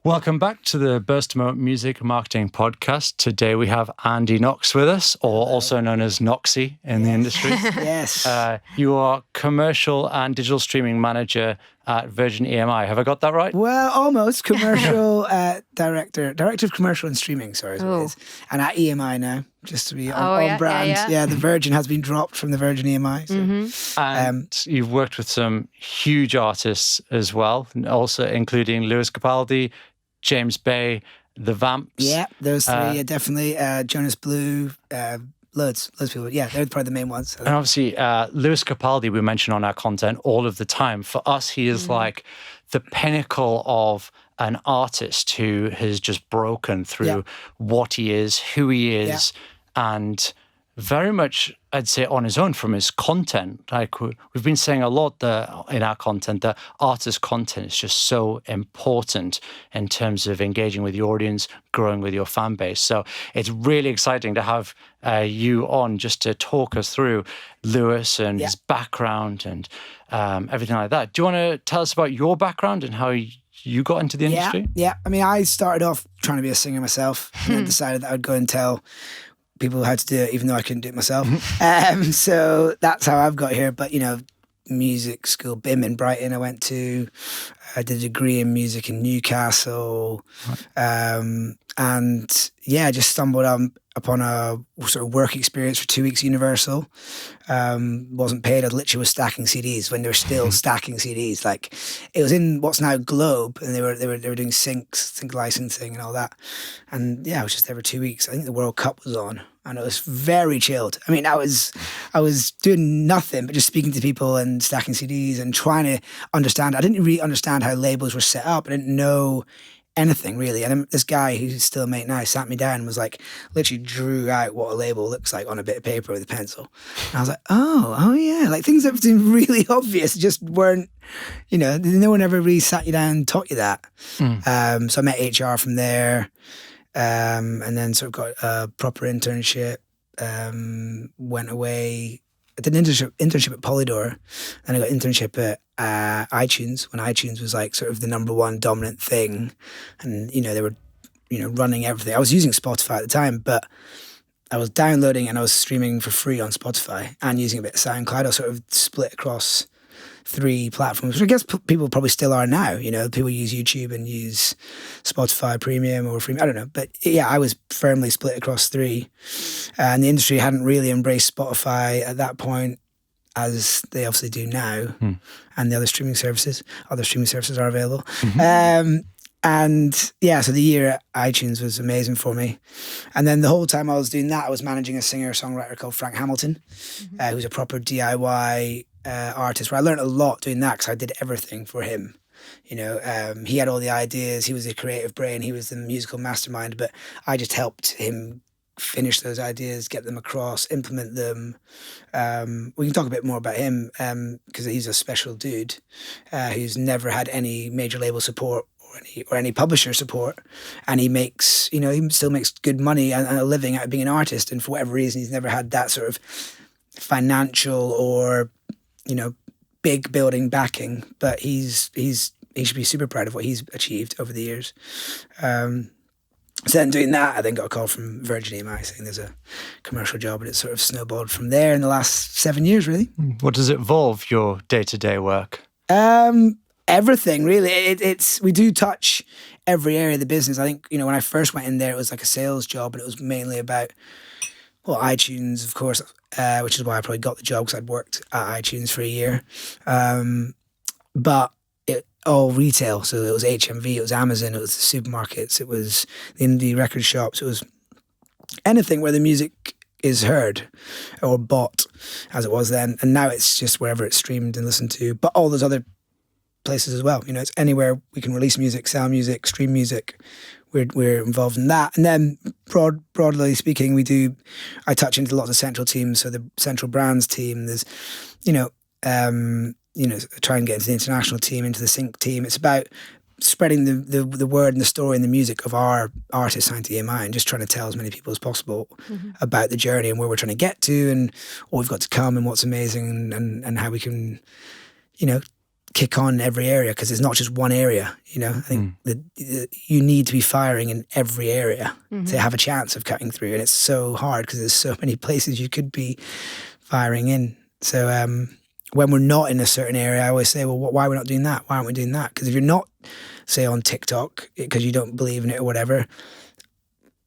Welcome back to the Burst to Moment Music Marketing Podcast. Today we have Andy Knox with us, or also known as Noxy in the industry. Yes. You are Commercial and Digital Streaming Manager at Virgin EMI. Have I got that right? Well, almost. Commercial Director of Commercial and Streaming, sorry, is what it is. And at EMI now, just to be on brand. Yeah, the Virgin has been dropped from the Virgin EMI. So. Mm-hmm. And you've worked with some huge artists as well, also including Lewis Capaldi, James Bay, The Vamps. Yeah, those three, definitely. Jonas Blue, loads of people. Yeah, they're probably the main ones. And obviously, Lewis Capaldi, we mention on our content all of the time. For us, he is like the pinnacle of an artist who has just broken through what he is, who he is, and very much, I'd say, on his own from his content. Like we've been saying a lot in our content that artist content is just so important in terms of engaging with your audience, growing with your fan base. So it's really exciting to have you on just to talk us through Lewis and his background and everything like that. Do you want to tell us about your background and how you got into the industry? Yeah. I mean, I started off trying to be a singer myself and then decided that I'd go and tell people how to do it, even though I couldn't do it myself. So that's how I've got here. But, music school, BIM in Brighton, I went to. I did a degree in music in Newcastle. And just stumbled upon a sort of work experience for 2 weeks at Universal. Wasn't paid. I literally was stacking CDs when they were still stacking CDs. Like it was in what's now Globe, and they were doing sync licensing and all that. And I was just there for 2 weeks. I think the World Cup was on, and it was very chilled. I mean, I was doing nothing but just speaking to people and stacking CDs and trying to understand. I didn't really understand how labels were set up. I didn't know anything really. And then this guy who's still a mate now sat me down and was like, literally drew out what a label looks like on a bit of paper with a pencil. And I was like, oh yeah, like things that seemed really obvious just weren't, no one ever really sat you down and taught you that. So I met HR from there, and then sort of got a proper internship, went away. I did an internship at Polydor, and I got an internship at iTunes when iTunes was like sort of the number one dominant thing, and they were running everything. I was using Spotify at the time, but I was downloading and I was streaming for free on Spotify and using a bit of SoundCloud. I was sort of split across 3 platforms, which I guess people probably still are now. People use YouTube and use Spotify Premium or Freemium. I don't know. But I was firmly split across 3. And the industry hadn't really embraced Spotify at that point as they obviously do now. And the other streaming services are available. So the year at iTunes was amazing for me. And then the whole time I was doing that, I was managing a singer-songwriter called Frank Hamilton, who's a proper DIY artist, where I learned a lot doing that because I did everything for him. He had all the ideas, he was the creative brain, he was the musical mastermind, but I just helped him finish those ideas, get them across, implement them. We can talk a bit more about him because he's a special dude who's never had any major label support or any publisher support, and he makes, he still makes good money and a living out of being an artist, and for whatever reason he's never had that sort of financial or big building backing, but he should be super proud of what he's achieved over the years. So then doing that, I then got a call from Virgin EMI saying there's a commercial job, and it sort of snowballed from there in the last 7 years, really. What does it involve, your day-to-day work? Everything, really. We do touch every area of the business. I think, when I first went in there, it was like a sales job, and it was mainly about, iTunes, of course, which is why I probably got the job, because I'd worked at iTunes for a year. But all retail. So it was HMV, it was Amazon, it was the supermarkets, it was the indie record shops, it was anything where the music is heard or bought, as it was then. And now it's just wherever it's streamed and listened to, but all those other places as well. It's anywhere we can release music, sell music, stream music. We're involved in that. And then broadly speaking, I touch into lots of central teams. So the central brands team, there's, try and get into the international team, into the sync team. It's about spreading the word and the story and the music of our artists signed to EMI, and just trying to tell as many people as possible about the journey and where we're trying to get to and what we've got to come and what's amazing and how we can, kick on in every area, because it's not just one area. You know, I think that you need to be firing in every area to have a chance of cutting through, and it's so hard because there's so many places you could be firing in. So when we're not in a certain area, I always say, well, why are we not doing that? Why aren't we doing that? Because if you're not, say, on TikTok because you don't believe in it or whatever,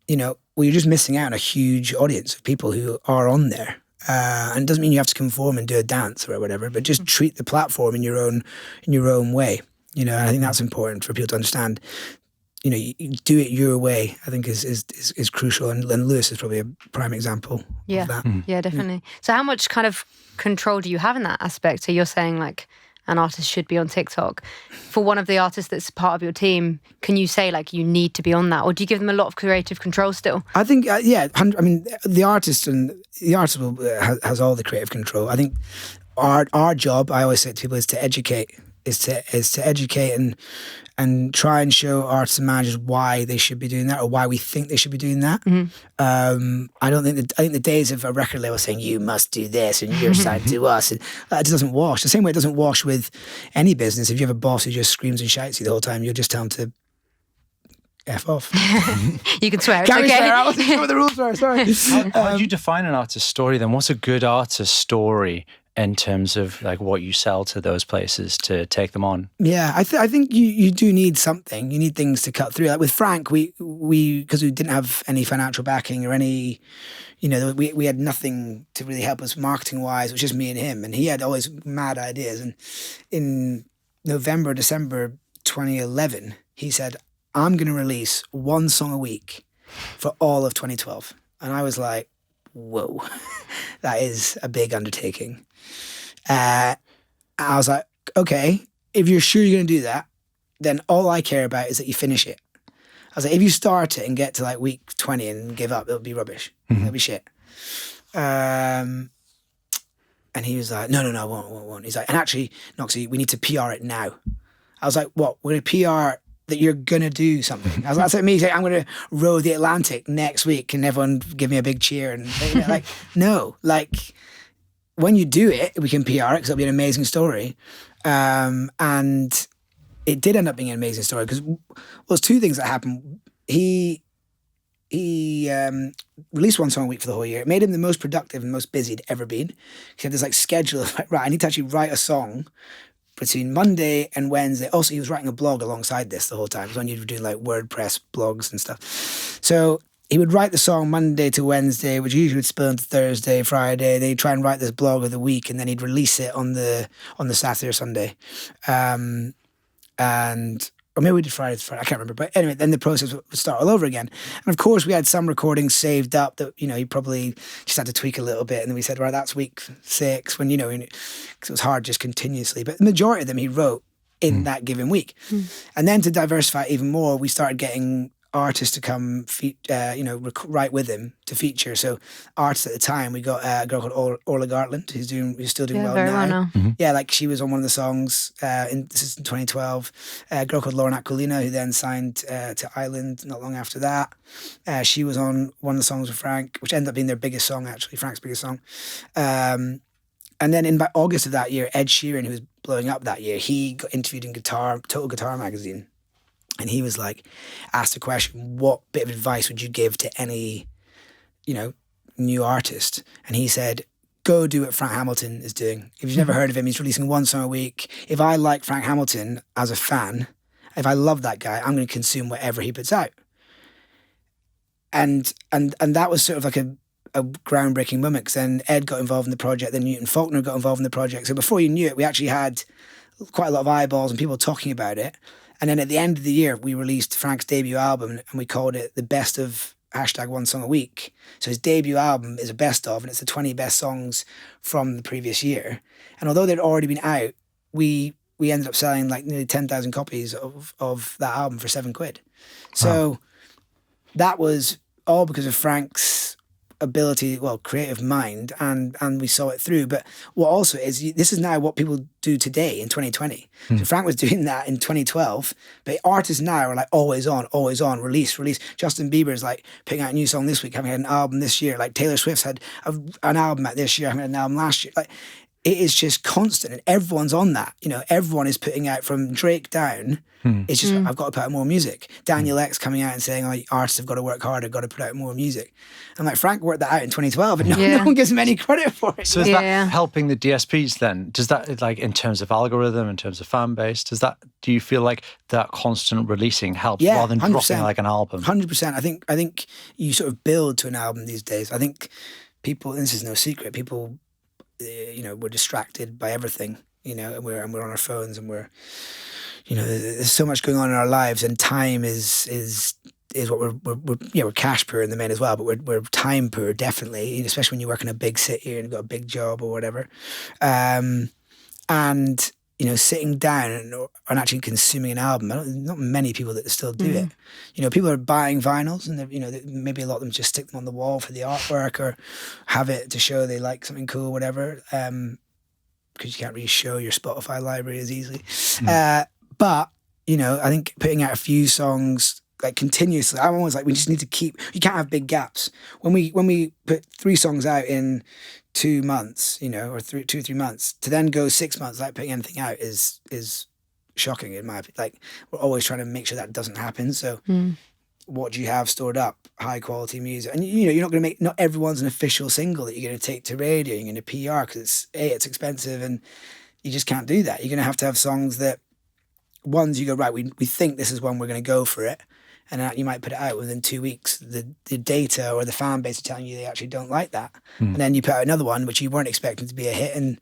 you know, well, you're just missing out on a huge audience of people who are on there. And it doesn't mean you have to conform and do a dance or whatever, but just treat the platform in your own way. You know, and I think that's important for people to understand. You know, you do it your way, I think is crucial. And Lewis is probably a prime example of that. Yeah, definitely. So how much kind of control do you have in that aspect? So you're saying like an artist should be on TikTok. For one of the artists that's part of your team, can you say like you need to be on that? Or do you give them a lot of creative control still? I think, I mean, the artist has all the creative control. I think our job, I always say to people, is to educate. Is to educate and try and show artists and managers why they should be doing that, or why we think they should be doing that. I think the days of a record label saying you must do this and your side do us, and that doesn't wash. The same way it doesn't wash with any business. If you have a boss who just screams and shouts at you the whole time, you'll just tell him to F off. You can swear. Can we okay. swear? I wasn't sure what the rules were. Sorry. How do you define an artist story then? What's a good artist story in terms of like what you sell to those places to take them on? Yeah, I think you do need something. You need things to cut through. Like with Frank, we because we didn't have any financial backing or any, you know, we had nothing to really help us marketing wise. It was just me and him, and he had always mad ideas. And in November, December 2011, he said, "I'm going to release one song a week for all of 2012." And I was like, "Whoa, that is a big undertaking." I was like, okay, if you're sure you're going to do that, then all I care about is that you finish it. I was like, if you start it and get to like week 20 and give up, it'll be rubbish. It'll be shit. And he was like, no, I won't. He's like, and actually, Noxie, we need to PR it now. I was like, what? We're going to PR that you're going to do something. I was like, that's like me saying, I'm going to row the Atlantic next week and everyone give me a big cheer. And like, no, like, when you do it, we can PR it because it'll be an amazing story. And it did end up being an amazing story because there's two things that happened. He released one song a week for the whole year. It made him the most productive and most busy he'd ever been. He had this like schedule of like, right, I need to actually write a song between Monday and Wednesday. Also, he was writing a blog alongside this the whole time. It was when you were doing like WordPress blogs and stuff. So he would write the song Monday to Wednesday, which usually would spill into Thursday, Friday. They'd try and write this blog of the week, and then he'd release it on the Saturday or Sunday. Or maybe we did Friday to Friday, I can't remember. But anyway, then the process would start all over again. And of course, we had some recordings saved up that, you know, he probably just had to tweak a little bit. And then we said, right, that's week 6, when, you know, because it was hard just continuously. But the majority of them he wrote in that given week. And then to diversify even more, we started getting artists to come, write with him to feature. So artists at the time, we got a girl called Orla Gartland, who's still doing well now. Yeah, like she was on one of the songs. This is in 2012. A girl called Lauren Aquilina, who then signed to Island not long after that. She was on one of the songs with Frank, which ended up being their biggest song, actually, Frank's biggest song. And then in August of that year, Ed Sheeran, who was blowing up that year, he got interviewed in Total Guitar magazine. And he was like, asked the question, what bit of advice would you give to any, you know, new artist? And he said, go do what Frank Hamilton is doing. If you've never heard of him, he's releasing one song a week. If I like Frank Hamilton as a fan, if I love that guy, I'm going to consume whatever he puts out. And that was sort of like a groundbreaking moment, because then Ed got involved in the project, then Newton Faulkner got involved in the project. So before you knew it, we actually had quite a lot of eyeballs and people talking about it. And then at the end of the year, we released Frank's debut album, and we called it the best of #1 song a week. So his debut album is a best of, and it's the 20 best songs from the previous year. And although they'd already been out, we ended up selling like nearly 10,000 copies of that album for £7. So that was all because of Frank's ability, creative mind, and we saw it through. But what also is, this is now what people do today in 2020. So Frank was doing that in 2012, but artists now are like always on, release. Justin Bieber's like putting out a new song this week, having had an album this year. Like Taylor Swift's had an album out this year, having had an album last year. Like it is just constant, and everyone's on that. You know, everyone is putting out, from Drake down. It's just, I've got to put out more music. Daniel X coming out and saying, "Oh, artists have got to work harder, got to put out more music." I'm like, Frank worked that out in 2012, and no one gives him any credit for it. So is that helping the DSPs then? Does that, like, in terms of algorithm, in terms of fan base, do you feel like that constant releasing helps rather than 100%. Dropping like an album? 100%. I think you sort of build to an album these days. I think people, and this is no secret, people, you know, we're distracted by everything, you know, and we're on our phones, and we're, you know, there's so much going on in our lives, and time is what we're cash poor in the main as well, but we're time poor, definitely, especially when you work in a big city and you've got a big job or whatever. And you know, sitting down and actually consuming an album, not many people that still do it. You know, people are buying vinyls, and you know, maybe a lot of them just stick them on the wall for the artwork, or have it to show they like something cool, or whatever. Because you can't really show your Spotify library as easily. But you know, I think putting out a few songs like continuously, I'm always like, we just need to keep. You can't have big gaps. When we put 3 songs out in 2 months, you know, or 2 or 3 months, to then go 6 months without putting anything out is shocking in my opinion. Like, we're always trying to make sure that doesn't happen. So what do you have stored up? High quality music. And you know, you're not going to make, not everyone's an official single that you're going to take to radio, you're going to PR, because it's expensive, and you just can't do that. You're going to have songs that, ones you go, right, we think this is one, we're going to go for it. And you might put it out within 2 weeks. The data or the fan base are telling you they actually don't like that. And then you put out another one, which you weren't expecting to be a hit, and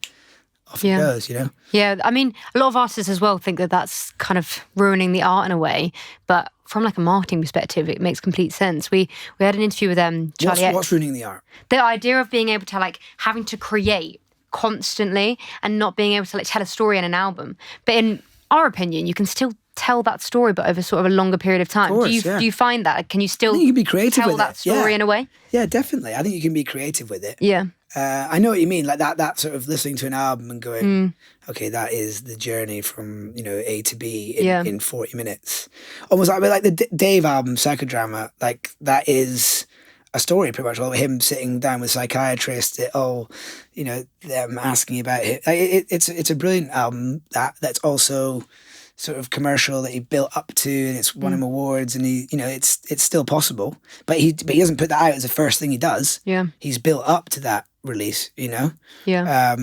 off it goes, you know? Yeah, I mean, a lot of artists as well think that that's kind of ruining the art in a way. But from like a marketing perspective, it makes complete sense. We had an interview with Charlie X. What's ruining the art? The idea of being able to, like, having to create constantly and not being able to, like, tell a story in an album. But in our opinion, you can still tell that story, but over sort of a longer period of time. Of course, do you find that? Can you still you can be creative tell with that story in a way? Yeah, definitely. I think you can be creative with it. Yeah. I know what you mean, like that sort of listening to an album and going, okay, that is the journey from, you know, A to B in 40 minutes. Almost like the Dave album, Psychodrama, like that is a story pretty much, all him sitting down with psychiatrists, you know, them asking about it. It's a brilliant album that's also sort of commercial, that he built up to, and it's won him awards, and he, you know, it's still possible, but he doesn't put that out as the first thing he does. Yeah, he's built up to that release, you know. Yeah.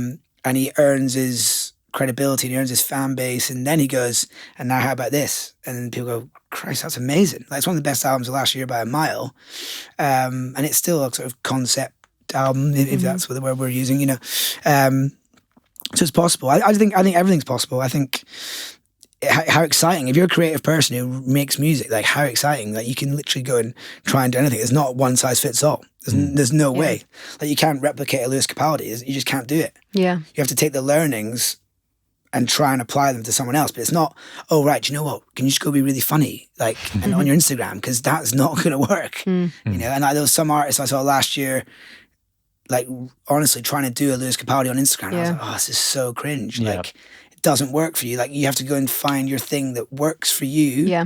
And he earns his credibility, and he earns his fan base, and then he goes, and now how about this? And then people go, Christ, that's amazing. Like, it's one of the best albums of last year by a mile. And it's still a sort of concept album, if that's the word we're using, you know. So it's possible. I think everything's possible. I think how exciting, if you're a creative person who makes music, like, how exciting, like, you can literally go and try and do anything. It's not one size fits all. There's no way. Like, you can't replicate a Lewis Capaldi. You just can't do it. Yeah. You have to take the learnings and try and apply them to someone else. But it's not, oh, right, do you know what? Can you just go be really funny, like, and on your Instagram? Because that's not going to work. You know, and like, there was some artists I saw last year, like, honestly, trying to do a Lewis Capaldi on Instagram. I was like, oh, this is so cringe. Yeah. Like, it doesn't work for you. Like, you have to go and find your thing that works for you. Yeah.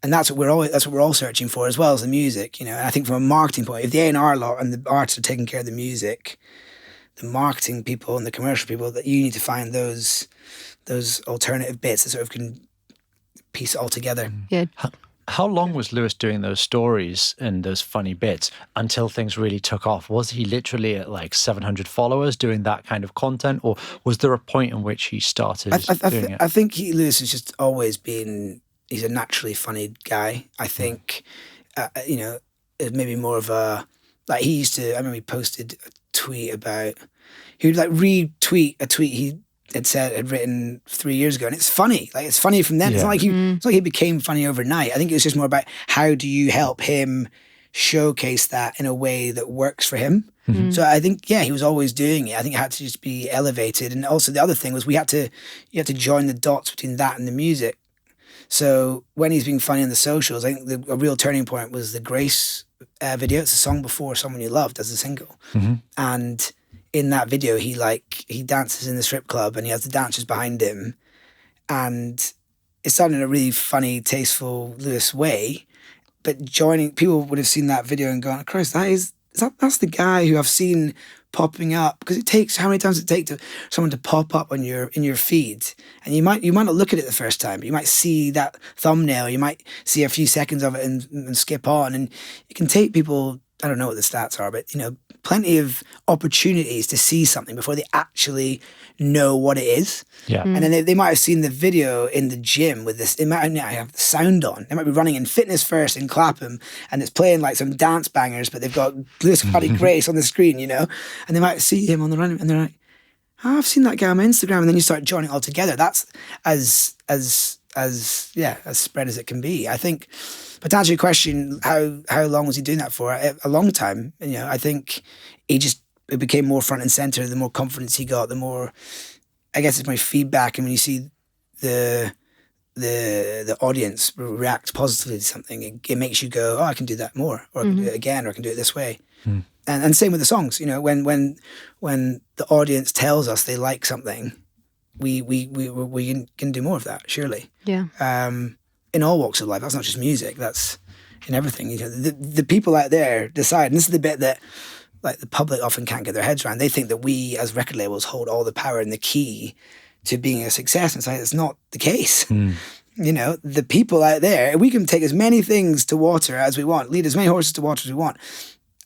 And that's what we're all searching for, as well as the music, you know. And I think from a marketing point, if the A&R lot and the artists are taking care of the music, the marketing people and the commercial people, that you need to find those alternative bits that sort of can piece it all together. Yeah. How long was Lewis doing those stories and those funny bits until things really took off? Was he literally at like 700 followers doing that kind of content, or was there a point in which he started doing it? I think Lewis has just always been, he's a naturally funny guy. I think, you know, it maybe more of a, like, he used to, I remember he posted a tweet about, he would like retweet a tweet he had written 3 years ago, and it's funny. Like, it's funny from then. Yeah. It's not like he became funny overnight. I think it was just more about, how do you help him showcase that in a way that works for him? So I think, he was always doing it. I think it had to just be elevated. And also the other thing was, you had to join the dots between that and the music. So when he's being funny on the socials, I think a real turning point was the Grace video. It's a song before Someone You Loved as a single. And in that video, he dances in the strip club, and he has the dancers behind him, and it's done in a really funny, tasteful Lewis way. But people would have seen that video and gone, Christ, that's the guy who I've seen popping up, because it takes, how many times does it take to someone to pop up on in your feed, and you might not look at it the first time, but you might see that thumbnail, you might see a few seconds of it and skip on, and it can take people, I don't know what the stats are, but plenty of opportunities to see something before they actually know what it is. Yeah. And then they might have seen the video in the gym with this, it might have the sound on. They might be running in Fitness First in Clapham, and it's playing like some dance bangers, but they've got Lewis Capaldi Grace on the screen, and they might see him on the run, and they're like, oh, I've seen that guy on my Instagram. And then you start joining it all together. That's as spread as it can be, I think. But to answer your question, how long was he doing that for? A long time. I think it became more front and center. The more confidence he got, the more, I guess, it's my feedback. And when you see the audience react positively to something, it makes you go, oh, I can do that more, or I can do it again, or I can do it this way. And same with the songs. When the audience tells us they like something, we can do more of that, surely. Yeah. In all walks of life. That's not just music. That's in everything. The people out there decide, and this is the bit that like the public often can't get their heads around. They think that we as record labels hold all the power and the key to being a success. And it's like, it's not the case. The people out there, we can take as many things to water as we want, lead as many horses to water as we want.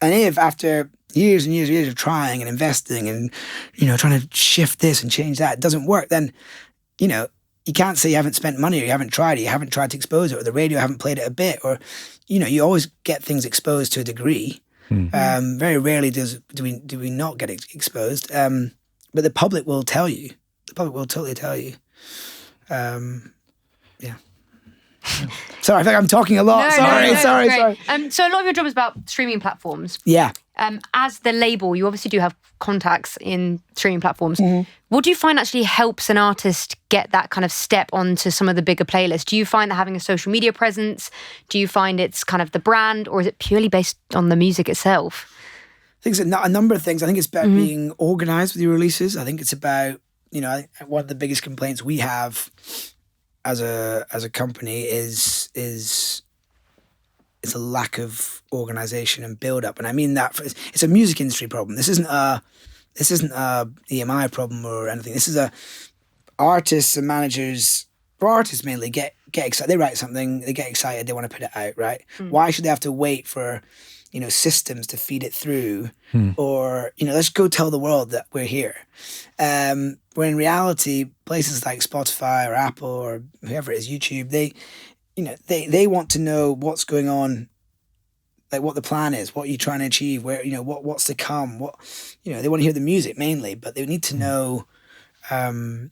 And if after years and years and years of trying and investing and, trying to shift this and change that, it doesn't work, then, you can't say you haven't spent money, or you haven't tried it, you haven't tried to expose it, or the radio haven't played it a bit, or, you always get things exposed to a degree. Very rarely do we not get exposed. But the public will tell you. The public will totally tell you. Yeah. Sorry, I think I'm talking a lot. Sorry. So a lot of your job is about streaming platforms. Yeah. As the label, you obviously do have contacts in streaming platforms. What do you find actually helps an artist get that kind of step onto some of the bigger playlists? Do you find that having a social media presence? Do you find it's kind of the brand, or is it purely based on the music itself? I think it's a number of things. I think it's about being organized with your releases. I think it's about, one of the biggest complaints we have as a company is a lack of organization and build up. And I mean that it's a music industry problem. This isn't a EMI problem or anything. This is artists and managers, or artists mainly, get excited. They write something, they get excited, they want to put it out, right? Why should they have to wait for systems to feed it through, or let's go tell the world that we're here? Where in reality, places like Spotify or Apple or whoever it is, YouTube, they want to know what's going on, like what the plan is, what you're trying to achieve, where what's to come, they want to hear the music mainly, but they need to know, they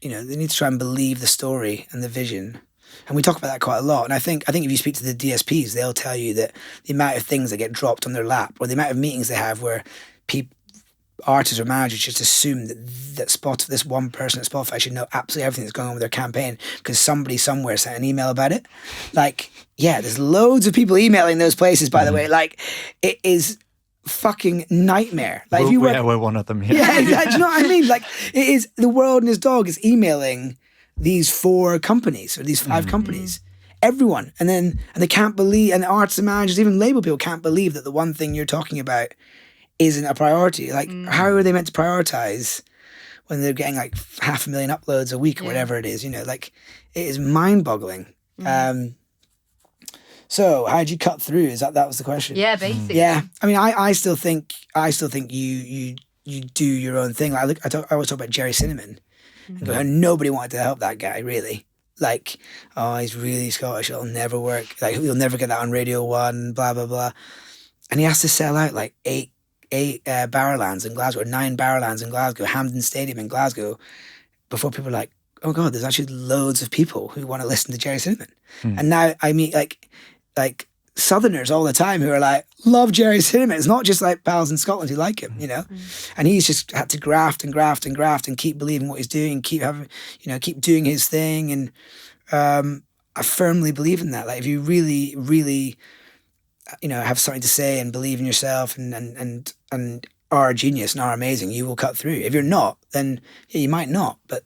need to try and believe the story and the vision. And we talk about that quite a lot. And I think if you speak to the DSPs, they'll tell you that the amount of things that get dropped on their lap, or the amount of meetings they have where artists or managers just assume that this one person at Spotify should know absolutely everything that's going on with their campaign because somebody somewhere sent an email about it. Like, yeah, there's loads of people emailing those places, by the way. Like, it is fucking nightmare. Like, we're one of them. Yeah, do you know what I mean? Like, it is, the world and his dog is emailing these 4 companies or these 5 companies, everyone, and they can't believe, and the artists and managers, even label people, can't believe that the one thing you're talking about isn't a priority. Like, how are they meant to prioritize when they're getting like 500,000 uploads a week or whatever it is? Like, it is mind-boggling. So how did you cut through? That was the question? Yeah, basically. Yeah, I mean, I still think you do your own thing. I always talk about Jerry Cinnamon. And nobody wanted to help that guy, really. Like, oh, he's really Scottish, it'll never work. Like, you'll never get that on Radio 1, blah, blah, blah. And he has to sell out like 8 Barrowlands in Glasgow, or 9 Barrowlands in Glasgow, Hampden Stadium in Glasgow, before people are like, oh God, there's actually loads of people who want to listen to Jerry Cinnamon. And now I meet like Southerners all the time who are like, love Jerry Cinnamon. It's not just like pals in Scotland who like him, and he's just had to graft and keep believing what he's doing, and keep doing his thing. And I firmly believe in that. Like, if you really, really, have something to say and believe in yourself and are a genius and are amazing, you will cut through. If you're not, then you might not. But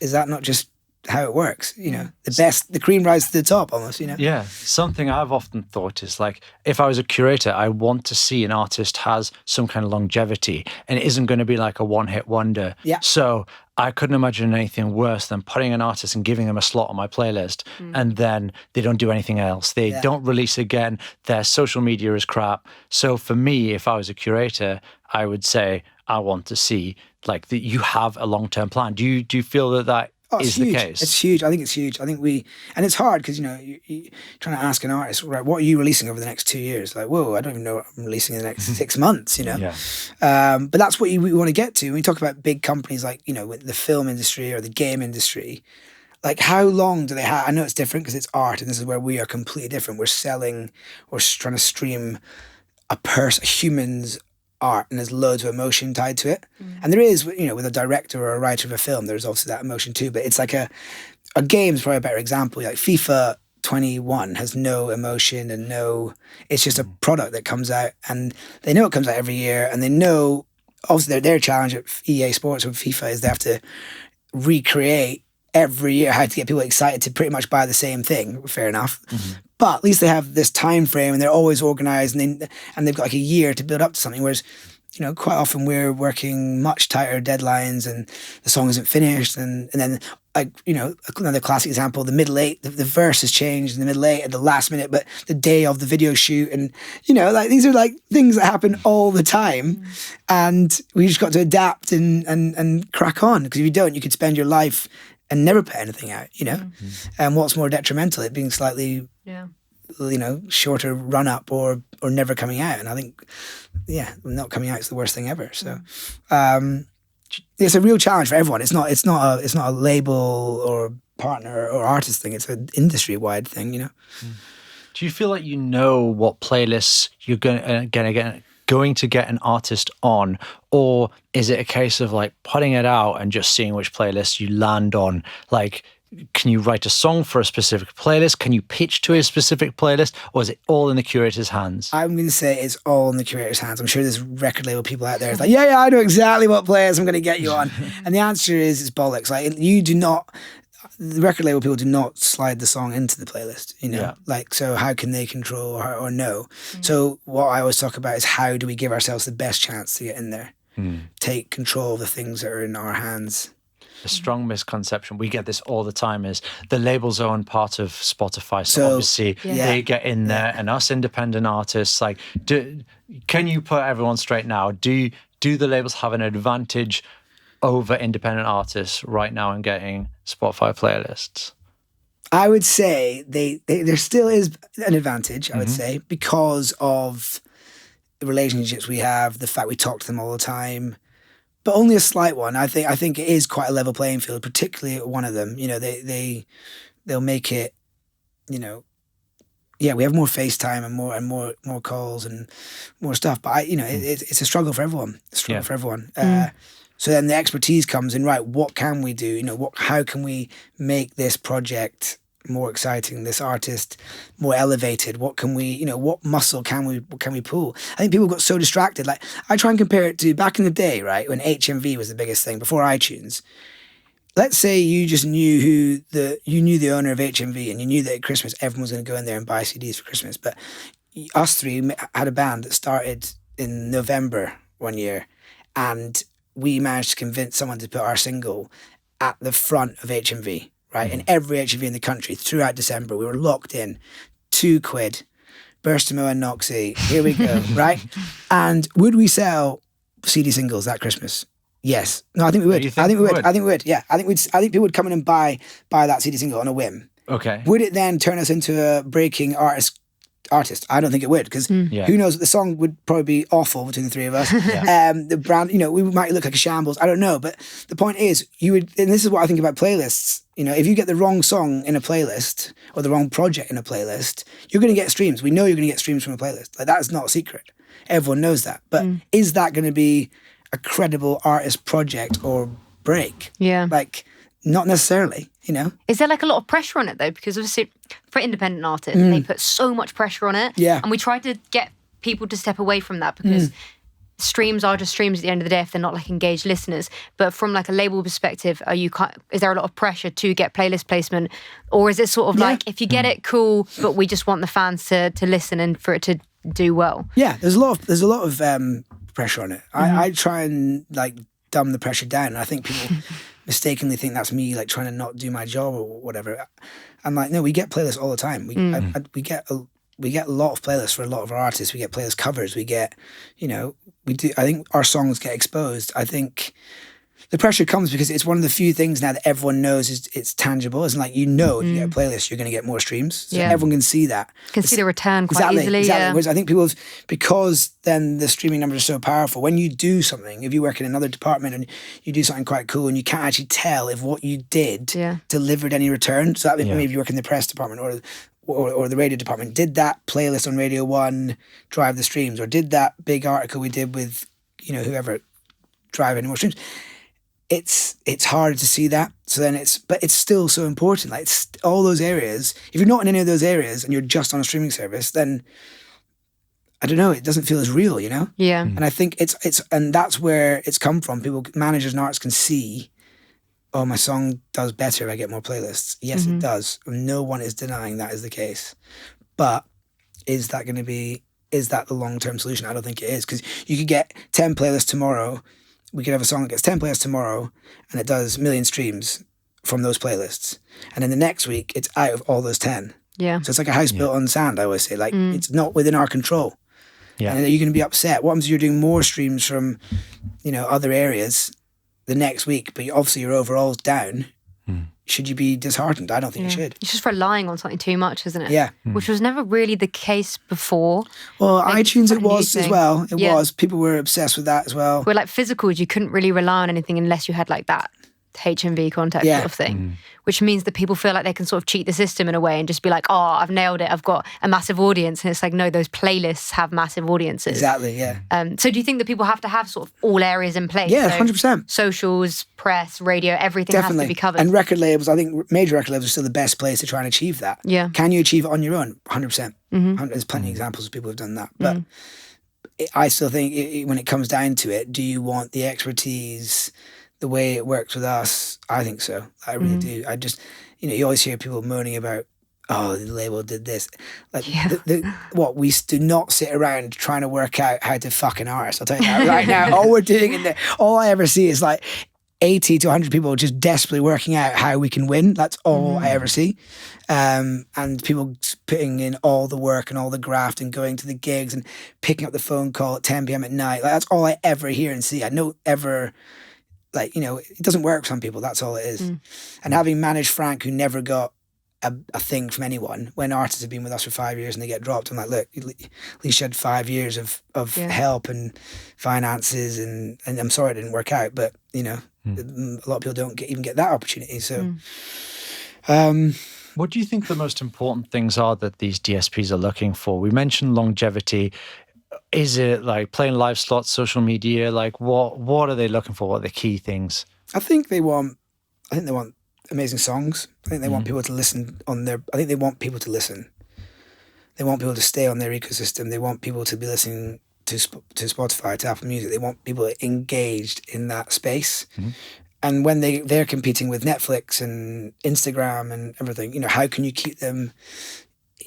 is that not just how it works. The cream rises to the top almost. Yeah, something I've often thought is like, if I was a curator, I want to see an artist has some kind of longevity and it isn't going to be like a one-hit wonder. Yeah. So I couldn't imagine anything worse than putting an artist and giving them a slot on my playlist and then they don't do anything else. They don't release again. Their social media is crap. So for me, if I was a curator, I would say I want to see like that you have a long-term plan. Do you feel that is huge. the case? It's huge. I think it's huge. I think and it's hard because, you're trying to ask an artist, right, what are you releasing over the next 2 years? Like, whoa, I don't even know what I'm releasing in the next 6 months, Yeah. But that's what we want to get to. When we talk about big companies like, with the film industry or the game industry, like how long do they have? I know it's different because it's art and this is where we are completely different. We're selling or trying to stream a human's art and there's loads of emotion tied to it. And there is, with a director or a writer of a film, there's obviously that emotion too, but it's like a game's probably a better example. Like FIFA 21 has no emotion and it's just a product that comes out and they know it comes out every year and they know, obviously their challenge at EA Sports with FIFA is they have to recreate every year how to get people excited to pretty much buy the same thing. Fair enough. But at least they have this time frame and they're always organized and they've got like a year to build up to something. Whereas, quite often we're working much tighter deadlines and the song isn't finished. And then, like, another classic example, the middle eight, the verse has changed in the middle eight at the last minute, but the day of the video shoot. And, like these are like things that happen all the time. And we just got to adapt and crack on. Because if you don't, you could spend your life and never put anything out, And what's more detrimental, it being slightly, shorter run up or never coming out. And I think, not coming out is the worst thing ever. So it's a real challenge for everyone. It's not a label or partner or artist thing. It's an industry wide thing, Do you feel like what playlists you're going to get an artist on, or is it a case of like putting it out and just seeing which playlist you land on? Like, can you write a song for a specific playlist? Can you pitch to a specific playlist, or is it all in the curator's hands? I'm going to say it's all in the curator's hands. I'm sure there's record label people out there. It's like, yeah, I know exactly what playlist I'm going to get you on. And the answer is it's bollocks. Like, the record label people do not slide the song into the playlist, Like, so how can they control or know? So what I always talk about is how do we give ourselves the best chance to get in there? Take control of the things that are in our hands. A strong misconception, we get this all the time, is the labels own part of Spotify. So obviously they get in there and us independent artists, like, can you put everyone straight now? Do the labels have an advantage over independent artists right now in getting Spotify playlists? I would say there still is an advantage, I would say, because of the relationships we have, the fact we talk to them all the time, but only a slight one. I think it is quite a level playing field, particularly at one of them. They'll make it, we have more FaceTime and more calls and more stuff, but it's a struggle for everyone. So then the expertise comes in, right, what can we do? How can we make this project more exciting, this artist more elevated? What can we, what muscle can we pull? I think people got so distracted. Like, I try and compare it to back in the day, right, when HMV was the biggest thing, before iTunes. Let's say you just knew the owner of HMV and you knew that at Christmas everyone was going to go in there and buy CDs for Christmas. But us three had a band that started in November one year, and we managed to convince someone to put our single at the front of HMV, right? In every HMV in the country throughout December. We were locked in. £2, Burstamo and Noxie. Here we go, right? And would we sell CD singles that Christmas? Yes. No, I think we would. I think we would. Yeah. I think people would come in and buy that CD single on a whim. Okay. Would it then turn us into a breaking artist? I don't think it would, because who knows, the song would probably be awful between the three of us. The brand, we might look like a shambles. I don't know, but the point is, and this is what I think about playlists. If you get the wrong song in a playlist or the wrong project in a playlist, you're going to get streams. We know you're going to get streams from a playlist. Like, that is not a secret. Everyone knows that. But is that going to be a credible artist project or break? Yeah. Like, not necessarily. Is there like a lot of pressure on it though? Because obviously for independent artists, they put so much pressure on it. Yeah. And we try to get people to step away from that because streams are just streams at the end of the day if they're not like engaged listeners. But from like a label perspective, is there a lot of pressure to get playlist placement, or is it sort of like if you get it, cool, but we just want the fans to listen and for it to do well? Yeah, there's a lot of pressure on it. I try and like dumb the pressure down, and I think people mistakenly think that's me like trying to not do my job or whatever. I'm like, no, we get playlists all the time. We get a lot of playlists for a lot of our artists. We get playlist covers. We get, we do. I think our songs get exposed. I think the pressure comes because it's one of the few things now that everyone knows it's tangible. It's like, if you get a playlist, you're going to get more streams. So everyone can see that. Can see the return quite easily. Exactly. Yeah. Whereas I think because then the streaming numbers are so powerful. When you do something, if you work in another department and you do something quite cool and you can't actually tell if what you did delivered any return. So that maybe you work in the press department or the radio department. Did that playlist on Radio 1 drive the streams? Or did that big article we did with, whoever drive any more streams? It's hard to see that. So then but it's still so important. Like it's all those areas. If you're not in any of those areas and you're just on a streaming service, then I don't know, it doesn't feel as real, Yeah. And I think and that's where it's come from. People, managers and artists can see, oh, my song does better if I get more playlists. Yes, it does. No one is denying that is the case. But is that the long-term solution? I don't think it is, because you could get 10 playlists tomorrow. We could have a song that gets 10 playlists tomorrow and it does 1 million streams from those playlists. And then the next week, it's out of all those 10. Yeah. So it's like a house built on sand, I always say. Like, it's not within our control. Yeah. And you're going to be upset. What happens if you're doing more streams from, other areas the next week, but obviously your overall's down? Should you be disheartened? I don't think you should. It's just relying on something too much, isn't it? Yeah. Which was never really the case before. Well, Like, iTunes it quite a new was as thing. well. It Yeah. was. People were obsessed with that as well. Where like physicals, you couldn't really rely on anything unless you had like that HMV contact sort of thing, which means that people feel like they can sort of cheat the system in a way and just be like, oh, I've nailed it, I've got a massive audience. And it's like, no, those playlists have massive audiences. Exactly, yeah. So do you think that people have to have sort of all areas in place? Yeah, So 100%. socials, press, radio, everything Definitely. has to be covered. And record labels, I think major record labels are still the best place to try and achieve that. Yeah. Can you achieve it on your own? 100%. There's plenty of examples of people who've done that. But I still think when it comes down to it, do you want the expertise the way it works with us? I think so. I really do. I just, you always hear people moaning about, oh, the label did this. Like, we do not sit around trying to work out how to fuck an artist. I'll tell you that right now. All we're doing all I ever see is like 80 to 100 people just desperately working out how we can win. That's all I ever see. And people putting in all the work and all the graft and going to the gigs and picking up the phone call at 10 p.m. at night. Like, that's all I ever hear and see. I don't ever, like, it doesn't work for some people. That's all it is. And having managed Frank, who never got a thing from anyone, when artists have been with us for 5 years and they get dropped, I'm like, look, at least you had 5 years of help and finances, and I'm sorry it didn't work out, but a lot of people don't even get that opportunity. So what do you think the most important things are that these DSPs are looking for? We mentioned longevity. Is it like playing live slots, social media? Like what are they looking for? What are the key things? I think they want amazing songs. I think they want people to listen I think they want people to listen. They want people to stay on their ecosystem. They want people to be listening to Spotify, to Apple Music. They want people engaged in that space. And when they're competing with Netflix and Instagram and everything, how can you keep them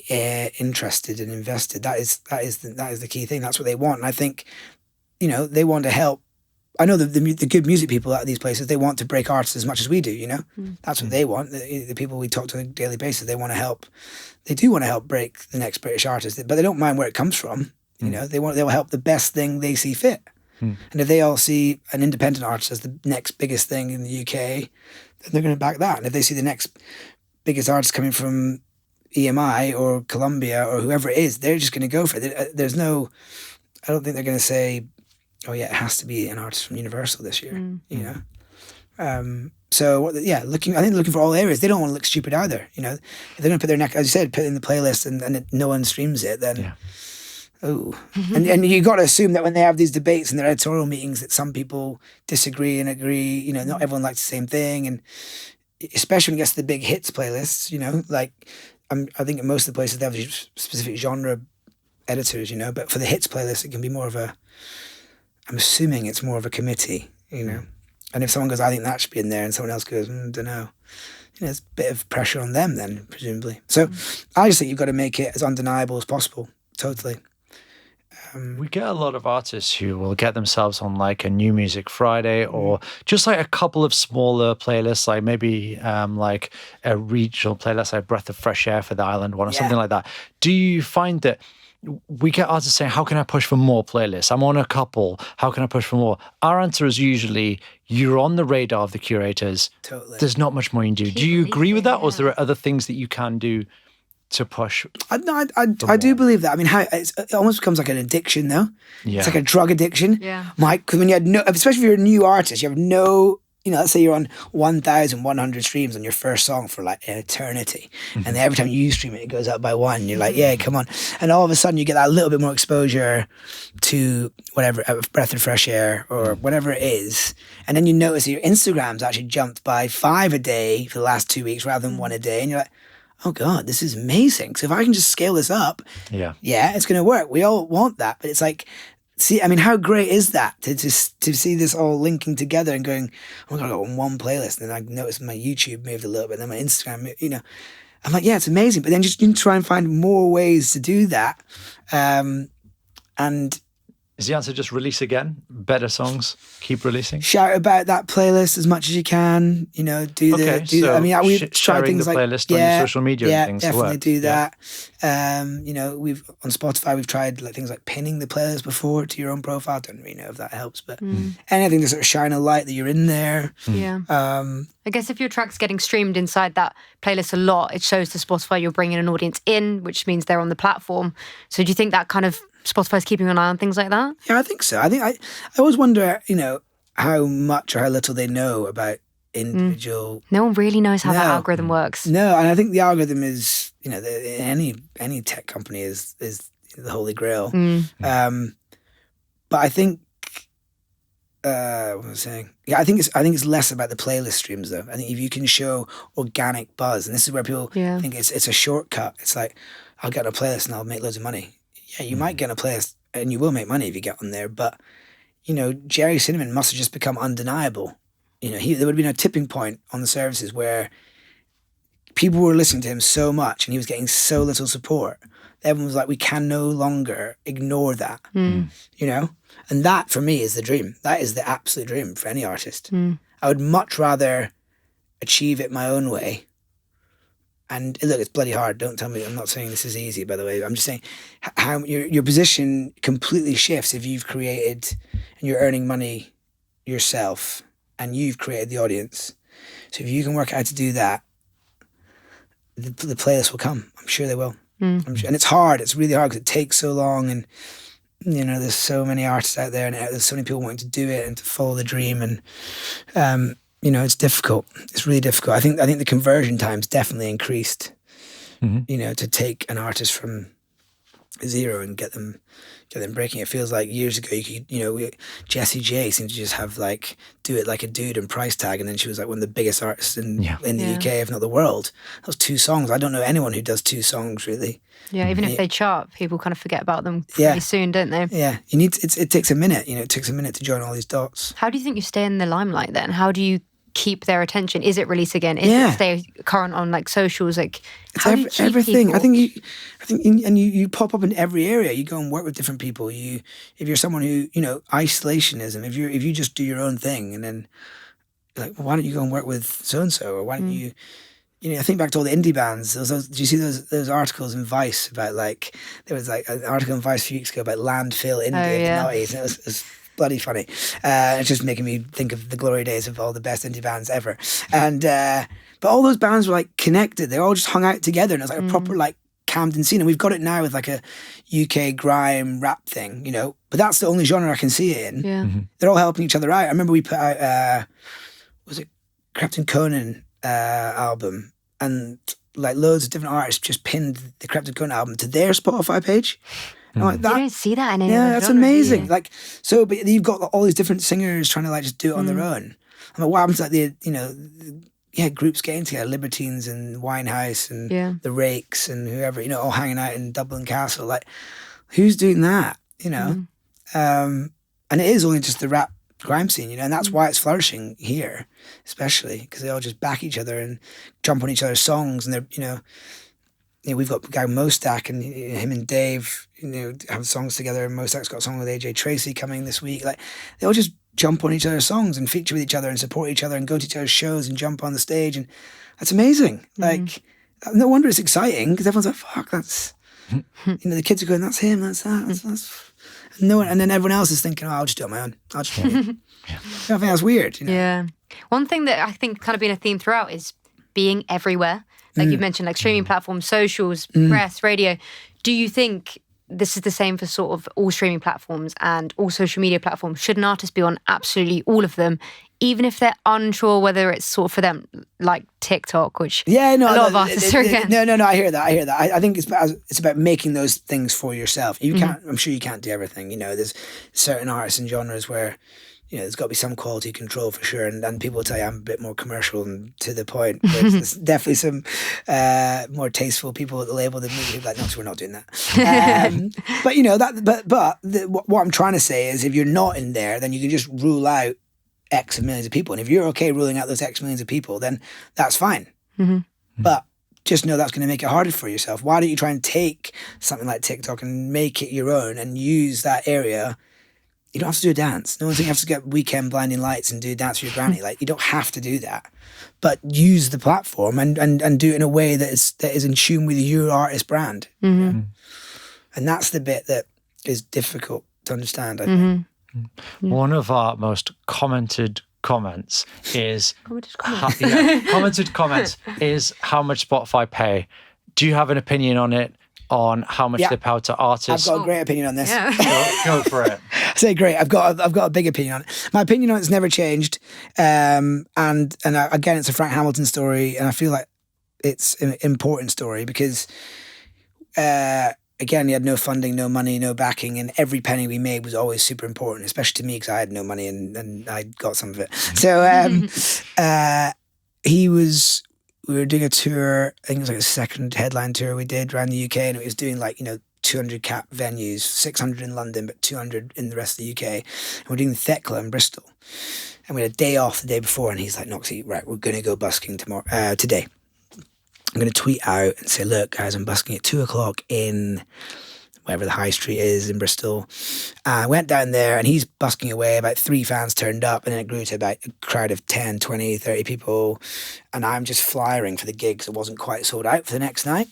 interested and invested? That is the key thing. That's what they want. And I think, they want to help. I know the good music people at these places, they want to break artists as much as we do, That's what they want. The people we talk to on a daily basis, they want to help. They do want to help break the next British artist, but they don't mind where it comes from. They'll help the best thing they see fit. And if they all see an independent artist as the next biggest thing in the UK, then they're going to back that. And if they see the next biggest artist coming from EMI or Columbia or whoever it is, they're just going to go for it. I don't think they're going to say, oh yeah, it has to be an artist from Universal this year, looking for all areas. They don't want to look stupid either. If they're going to put their neck, as you said, put it in the playlist and no one streams it, then and you got to assume that when they have these debates and their editorial meetings, that some people disagree and agree. Not everyone likes the same thing, and especially when it gets to the big hits playlists. I think in most of the places they have these specific genre editors. But for the hits playlist, it can be more of a I'm assuming it's more of a committee, you know. And if someone goes, I think that should be in there, and someone else goes, don't know. You know, it's a bit of pressure on them then, presumably. So I just think you've got to make it as undeniable as possible. Totally. We get a lot of artists who will get themselves on like a New Music Friday or just like a couple of smaller playlists, like maybe like a regional playlist, like Breath of Fresh Air for the Island one or something like that. Do you find that we get artists saying, how can I push for more playlists? I'm on a couple. How can I push for more? Our answer is usually, you're on the radar of the curators. Totally. There's not much more you can do. Do you agree with that? Or is there other things that you can do to push? I do believe that. I mean, it almost becomes like an addiction, though. Yeah. It's like a drug addiction. Yeah. Because when you had especially if you're a new artist, you have no, you know, let's say you're on 1,100 streams on your first song for like an eternity. And then every time you stream it, it goes up by one. You're like, yeah, come on. And all of a sudden you get that little bit more exposure to whatever, Breath of Fresh Air or whatever it is. And then you notice that your Instagram's actually jumped by 5 a day for the last 2 weeks rather than 1 a day. And you're like, oh God, this is amazing. So if I can just scale this up, yeah, it's going to work. We all want that. But it's like, see, I mean, how great is that to see this all linking together and going, oh my God, I got on one playlist. And then I noticed my YouTube moved a little bit, and then my Instagram, you know. I'm like, yeah, it's amazing. But then just you try and find more ways to do that. And is the answer just release again? Better songs, keep releasing? Shout about that playlist as much as you can. You know, do so I mean, we've tried things the playlist on your social media and things. Definitely do that. You know, we've on Spotify we've tried like things like pinning the playlist before to your own profile. Don't really know if that helps, but anything to sort of shine a light that you're in there. Yeah. I guess if your track's getting streamed inside that playlist a lot, it shows to Spotify you're bringing an audience in, which means they're on the platform. So do you think that kind of Spotify's keeping an eye on things like that? Yeah, I think so. I always wonder, you know, how much or how little they know about individual. No one really knows how that algorithm works. No, and I think the algorithm is, you know, any tech company is the holy grail. But I think, what was I saying? Yeah, I think it's less about the playlist streams though. I think if you can show organic buzz, and this is where people think it's a shortcut. It's like, I'll get on a playlist and I'll make loads of money. Yeah, you might get on a playlist and you will make money if you get on there, but you know, Jerry Cinnamon must have just become undeniable. You know, there would have been a tipping point on the services where people were listening to him so much and he was getting so little support. Everyone was like, we can no longer ignore that, you know? And that for me is the dream. That is the absolute dream for any artist. I would much rather achieve it my own way. And look, it's bloody hard. Don't tell me. I'm not saying this is easy, by the way. I'm just saying how your position completely shifts if you've created and you're earning money yourself and you've created the audience. So if you can work out how to do that, the playlist will come. I'm sure they will. I'm sure. And it's hard. It's really hard because it takes so long. And, you know, there's so many artists out there and there's so many people wanting to do it and to follow the dream. And, you know, it's difficult. It's really difficult. I think the conversion time's definitely increased. You know, to take an artist from zero and get them breaking. It feels like years ago Jessie J seemed to just have like Do It Like a Dude and Price Tag, and then she was like one of the biggest artists in the UK, if not the world. Those 2 songs. I don't know anyone who does 2 songs really. Yeah, even if they chart, people kind of forget about them pretty soon, don't they? Yeah, you need it takes a minute. You know, it takes a minute to join all these dots. How do you think you stay in the limelight then? How do you keep their attention? Is it release again? Is it stay current on like socials? Like it's everything. People? I think you pop up in every area. You go and work with different people. If you're someone who, you know, isolationism. If you just do your own thing and then like, well, why don't you go and work with so and so, or why don't you? You know, I think back to all the indie bands. Do you see those articles in Vice about like there was like an article in Vice a few weeks ago about landfill indie in the 90s, and it was bloody funny. It's just making me think of the glory days of all the best indie bands ever. And but all those bands were like connected. They all just hung out together, and it was like a proper like Camden scene. And we've got it now with like a UK grime rap thing, you know. But that's the only genre I can see it in. Yeah. They're all helping each other out. I remember we put out was it Captain Conan album, and like loads of different artists just pinned the Captain Conan album to their Spotify page. Like, you don't see that in any that's amazing. Like, so, but you've got all these different singers trying to like just do it on their own. I mean, what happens like groups getting together, Libertines and Winehouse and the Rakes and whoever, you know, all hanging out in Dublin Castle. Like, who's doing that? You know, and And it is only just the rap grime scene, you know, and that's why it's flourishing here, especially because they all just back each other and jump on each other's songs. And they're, you know, we've got guy Mostack and him and Dave, you know, have songs together. And Mostack's got a song with AJ Tracy coming this week. Like, they all just jump on each other's songs and feature with each other and support each other and go to each other's shows and jump on the stage. And that's amazing. Like, no wonder it's exciting, because everyone's like, fuck, that's, you know, the kids are going, that's him, that's that, that's no one, and then everyone else is thinking, oh, I'll just do it on my own. I'll just do it. I think that's weird, you know? Yeah. One thing that I think kind of been a theme throughout is being everywhere. Like you mentioned, like streaming platforms, socials, press, radio. Do you think this is the same for sort of all streaming platforms and all social media platforms? Should an artist be on absolutely all of them, even if they're unsure whether it's sort of for them, like TikTok, which a lot of artists are against? No, I hear that. I think it's about making those things for yourself. You can't. I'm sure you can't do everything. You know, there's certain artists and genres where, you know, there's got to be some quality control for sure. And people will tell you I'm a bit more commercial and to the point. There's definitely some more tasteful people at the label than me who are like, no, so we're not doing that. But you know that. What I'm trying to say is, if you're not in there, then you can just rule out X of millions of people. And if you're okay ruling out those X millions of people, then that's fine. But just know that's going to make it harder for yourself. Why don't you try and take something like TikTok and make it your own and use that area? You don't have to do a dance. No one thinks you have to get Weekend Blinding Lights and do a dance for your granny. Like, you don't have to do that. But use the platform and do it in a way that is in tune with your artist brand. And that's the bit that is difficult to understand, I think. One of our most commented comments is commented comments is how much Spotify pay. Do you have an opinion on it? On how much they pay out to artists? I've got a great opinion on this. Go for it. I say great. I've got a big opinion on it. My opinion on it's never changed. And again, it's a Frank Hamilton story, and I feel like it's an important story because again, he had no funding, no money, no backing, and every penny we made was always super important, especially to me because I had no money and I got some of it. So we were doing a tour, I think it was like a second headline tour we did around the UK, and it was doing like, you know, 200 cap venues, 600 in London, but 200 in the rest of the UK. And we're doing Thekla in Bristol. And we had a day off the day before, and he's like, Noxie, right, we're going to go busking today. I'm going to tweet out and say, look, guys, I'm busking at 2:00 in wherever the high street is in Bristol. I went down there and he's busking away. About 3 fans turned up, and then it grew to about a crowd of 10, 20, 30 people. And I'm just flyering for the gigs. It wasn't quite sold out for the next night.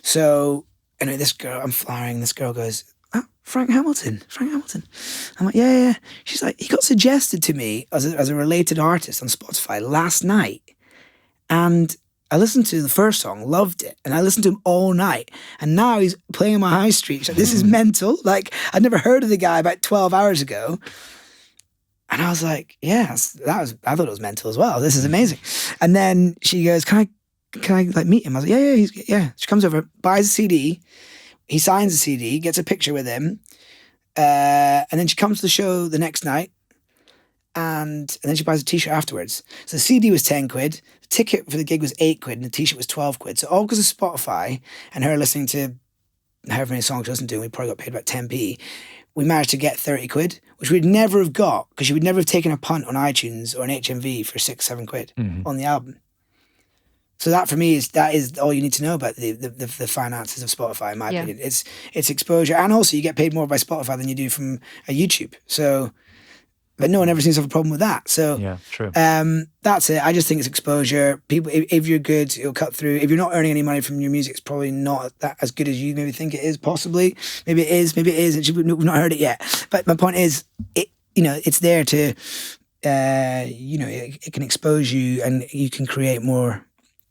So, anyway, I'm flyering. This girl goes, oh, Frank Hamilton. I'm like, yeah. She's like, he got suggested to me as a related artist on Spotify last night. And I listened to the first song, loved it, and I listened to him all night. And now he's playing on my high street. So this is mental. Like, I'd never heard of the guy about 12 hours ago. And I was like, yes, I thought it was mental as well. This is amazing. And then she goes, can I like meet him? I was like, yeah. She comes over, buys a CD. He signs the CD, gets a picture with him. And then she comes to the show the next night. And then she buys a t-shirt afterwards. So the CD was 10 quid, the ticket for the gig was 8 quid, and the t-shirt was 12 quid. So all because of Spotify and her listening to however many songs she listened to, and we probably got paid about 10p, we managed to get 30 quid, which we'd never have got because she would never have taken a punt on iTunes or an HMV for 6-7 quid on the album. So that for me is all you need to know about the finances of Spotify, in my opinion. It's exposure, and also you get paid more by Spotify than you do from a YouTube. So, but no one ever seems to have a problem with that. So yeah, true. That's it. I just think it's exposure. People, if you're good, it'll cut through. If you're not earning any money from your music, it's probably not that as good as you maybe think it is. Possibly, maybe it is. We've not heard it yet. But my point is, it's there to, it can expose you, and you can create more.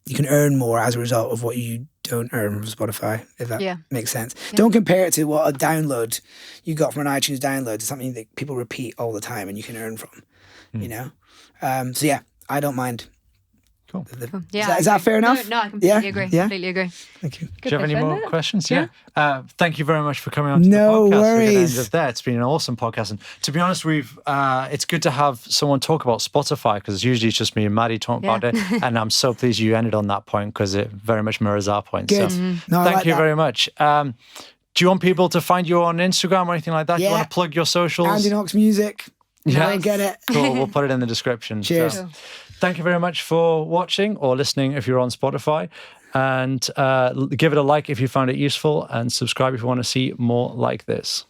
You can earn more as a result of what you don't earn from Spotify, if that makes sense. Yeah. Don't compare it to what a download you got from an iTunes download to something that people repeat all the time and you can earn from, So yeah, I don't mind. Cool. Is that fair enough? No, I completely agree. Yeah? Completely agree. Thank you. Do you have any more questions? Yeah. Thank you very much for coming on the to podcast. No worries. We're going to end it there. It's been an awesome podcast. And to be honest, it's good to have someone talk about Spotify, because usually it's just me and Maddie talking about it. And I'm so pleased you ended on that point, because it very much mirrors our point. Good. So thank you very much. Do you want people to find you on Instagram or anything like that? Do you want to plug your socials? Andy Knox Music. Yeah, get it. Cool. We'll put it in the description. Cheers. So, thank you very much for watching or listening if you're on Spotify. And give it a like if you found it useful, and subscribe if you want to see more like this.